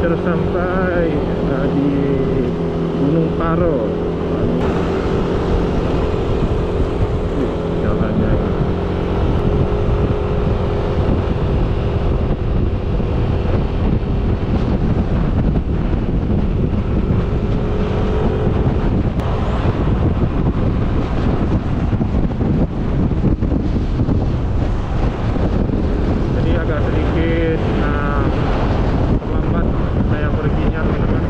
sudah sampai di Gunung Paro. Jalannya jadi agak sedikit terlambat saya perginya, teman-teman.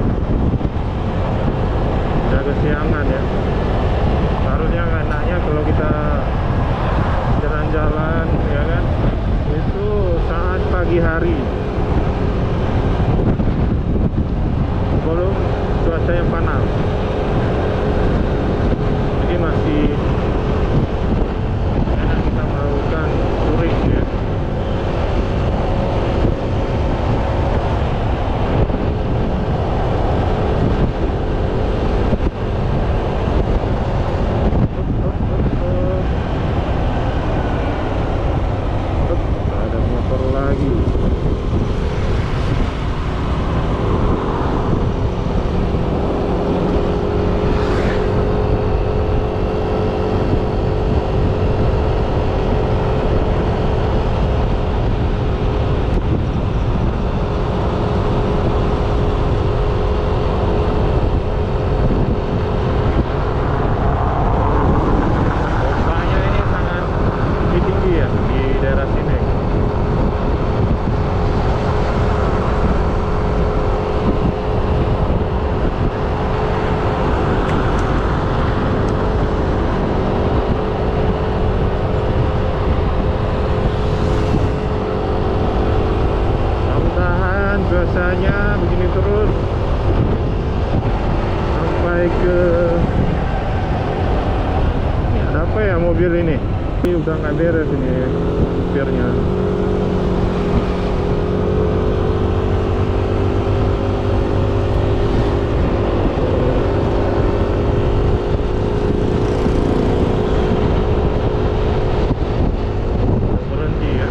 Udah kesiangan ya. Harusnya enaknya kalau kita jalan-jalan ya kan, itu saat pagi hari sebelum cuaca yang panas. Jadi masih enak kita melakukan touring ya. Ada motor lagi. Ombaknya ini sangat tinggi ya di daerah sini. Mudah-mudahan cuacanya begini terus sampai ke ini. Ada apa ya mobil ini? Ini udah nggak beres ini supirnya. Berhenti ya.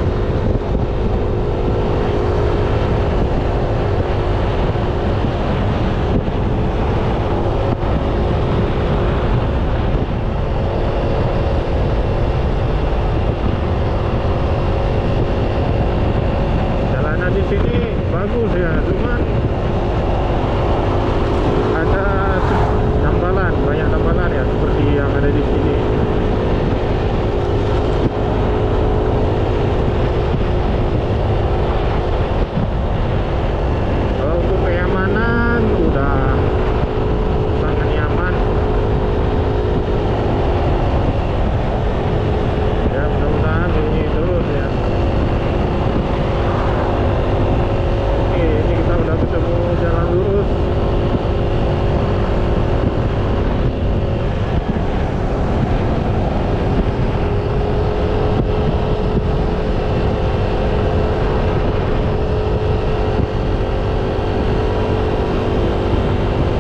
Jalanan di sini bagus ya, cuman ada tambalan, banyak tambalan ya seperti yang ada di sini. Kalau untuk kenyamanan udah sangat nyaman. Ya mudah-mudahan ini terus ya. Oke, ini kita udah ketemu jalan lurus.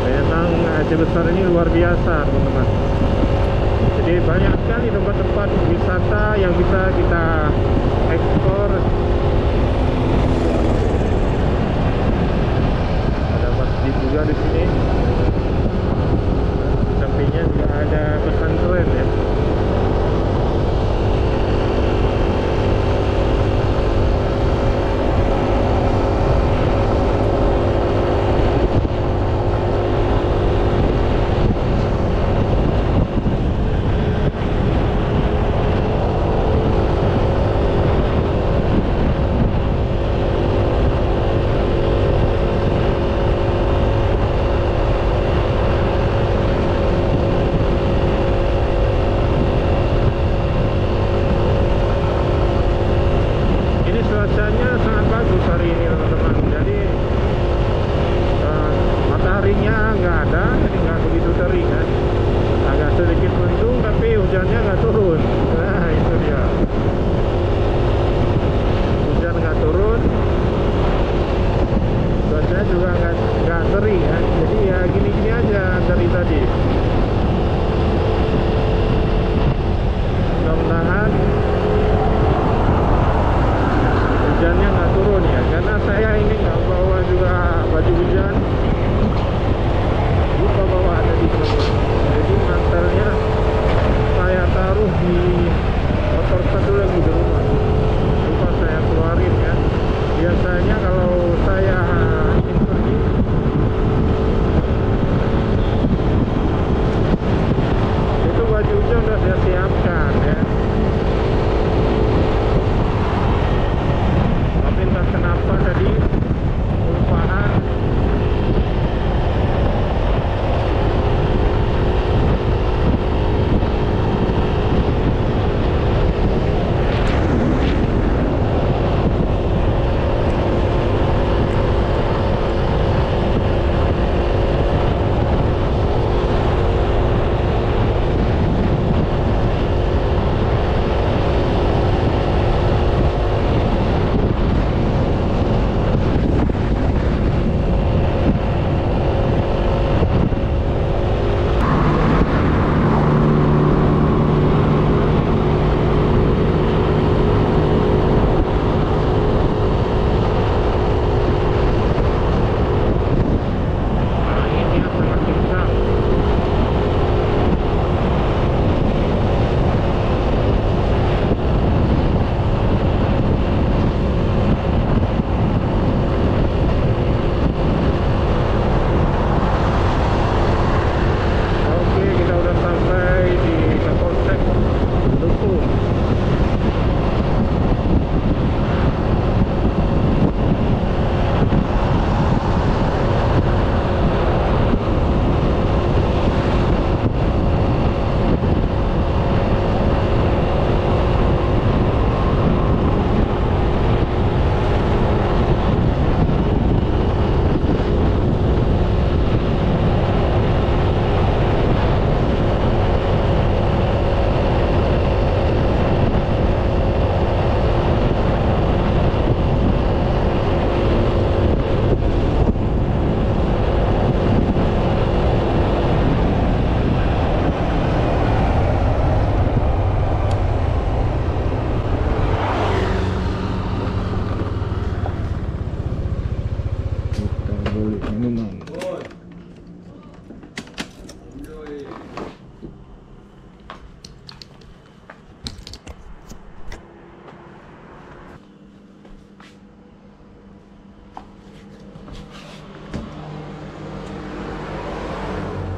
Memang Aceh Besar ini luar biasa, teman-teman. Jadi banyak sekali tempat-tempat wisata yang bisa kita eksplor. Ada masjid juga di sini. Sampingnya juga ada pesantren ya.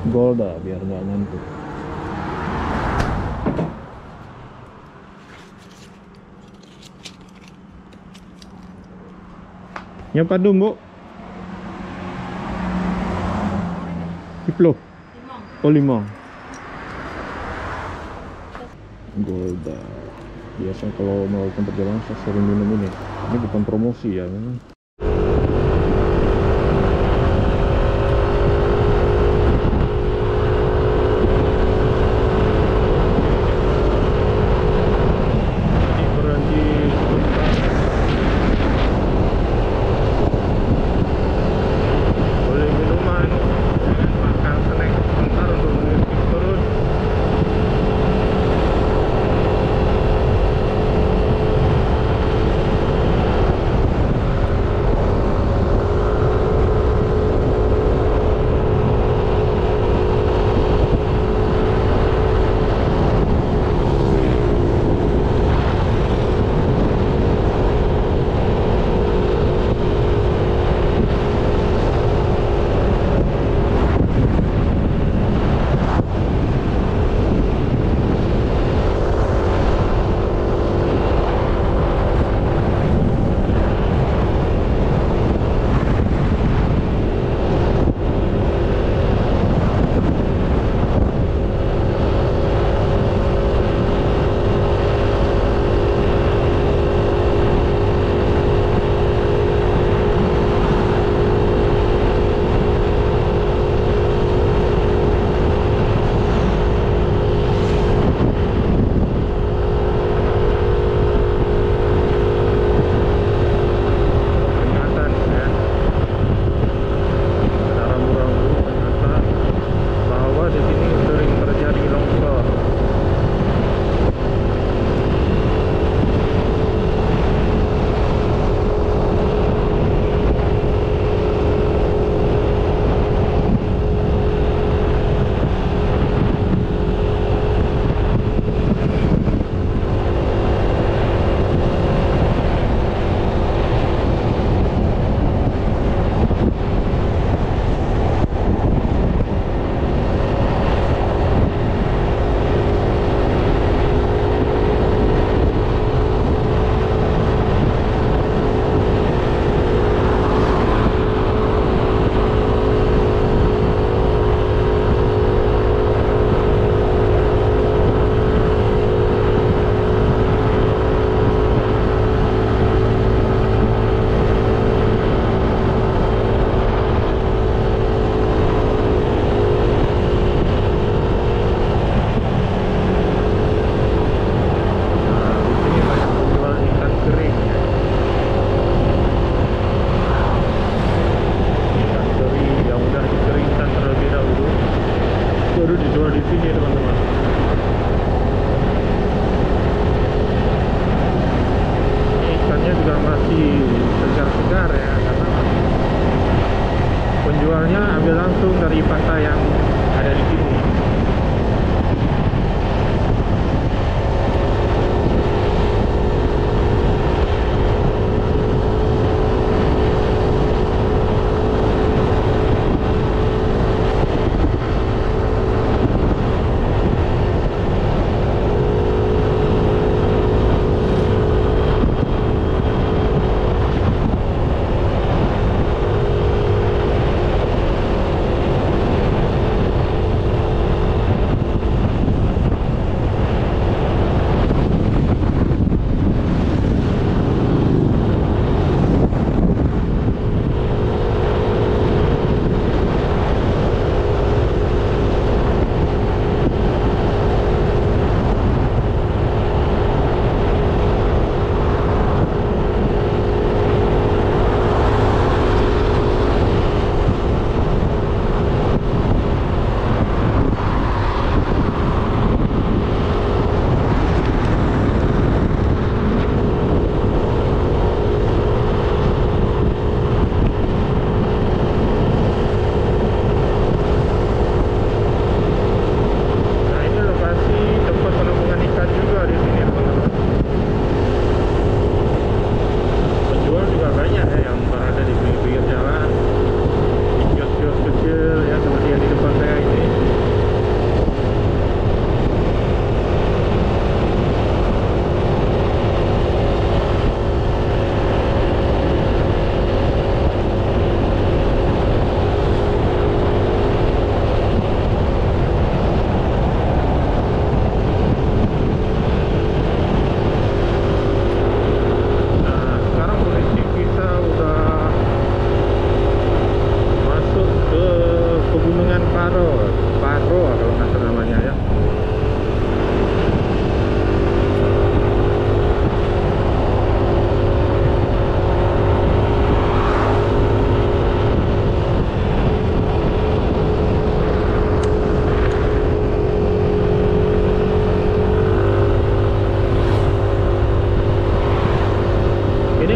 Golda biar nggak ngantuk. Yang padu, Bu? Diplo? Oh, 5. Golda. Biasa kalau melakukan perjalanan saya sering minum ini. Ini bukan promosi ya, memang.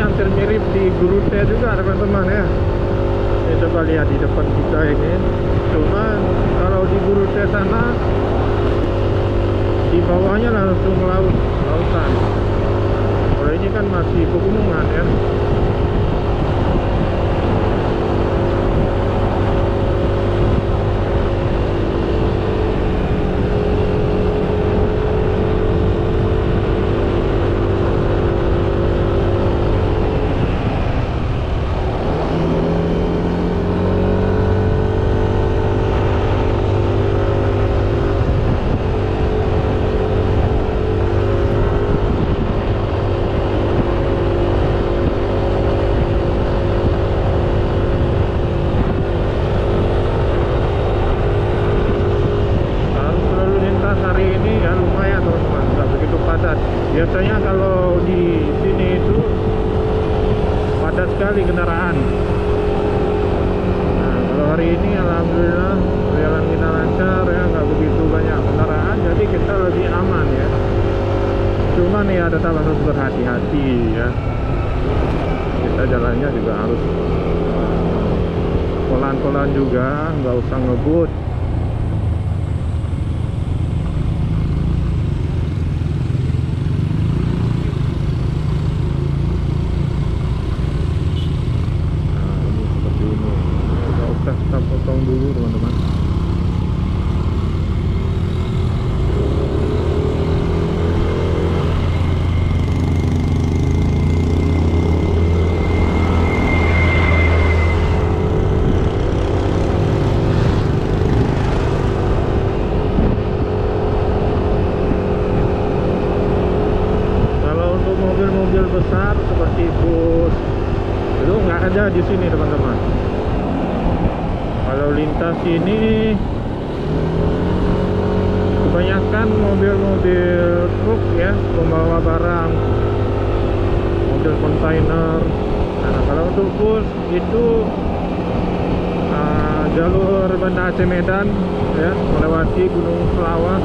hampir mirip di Grute juga teman-teman ya. Ini coba lihat di depan kita ini. Cuman kalau di Grute sana di bawahnya langsung lautan. Kalau ini kan masih pegunungan ya. Biasanya kalau di sini itu padat sekali kendaraan. Nah, kalau hari ini alhamdulillah jalan kita lancar ya, nggak begitu banyak kendaraan, jadi kita lebih aman ya. Cuman ya tetap harus berhati-hati ya. Kita jalannya juga harus pelan-pelan juga, nggak usah ngebut. Kita potong dulu teman-teman. Kalau untuk mobil-mobil besar seperti bus itu nggak ada di sini teman-teman. Kalau lintas ini kebanyakan mobil-mobil truk ya, pembawa barang, mobil kontainer. Nah, kalau untuk bus itu jalur Banda Aceh Medan ya, melewati Gunung Selawas.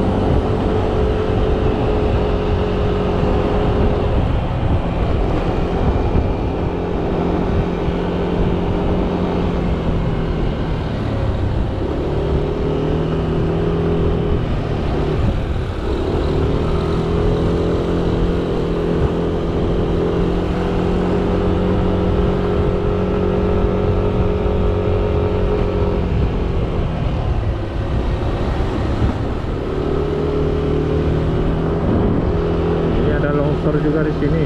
Juga di sini.